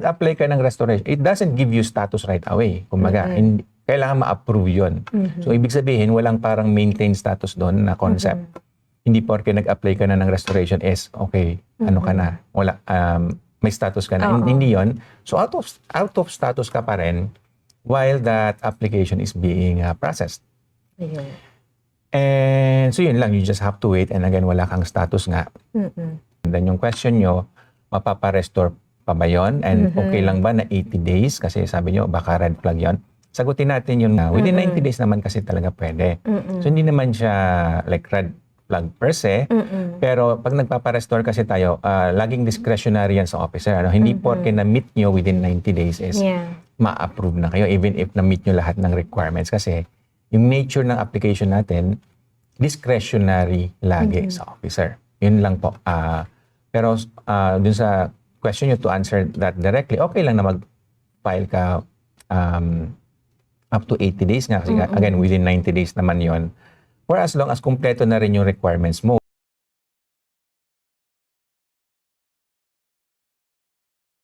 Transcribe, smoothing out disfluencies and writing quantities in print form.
apply ka ng restoration, it doesn't give you status right away. Kumbaga, kailangan ma-approve yun. So, ibig sabihin, walang parang maintain status doon na concept. Hindi porke nag-apply ka na ng restoration is, okay, ano ka na, wala, may status ka na. Hindi yun. So, out of status ka pa rin while that application is being processed. Ayun. And so, yun lang. You just have to wait. And again, wala kang status nga. And then, yung question nyo, mapapa-restore pa ba yun? And okay lang ba na 80 days? Kasi sabi nyo, baka red flag yun. Sagutin natin yun na within 90 days naman kasi talaga pwede. So, hindi naman siya like red flag per se. Pero pag nagpapa-restore kasi tayo, laging discretionary yan sa officer. Ano? Hindi porke na-meet nyo within 90 days is ma-approve na kayo even if na-meet nyo lahat ng requirements. Kasi yung nature ng application natin, discretionary lagi sa officer. Yun lang po. Pero dun sa question nyo to answer that directly, okay lang na mag-file ka up to 80 days nga. Kasi again, within 90 days naman yon. For as long as kumpleto na rin yung requirements mo.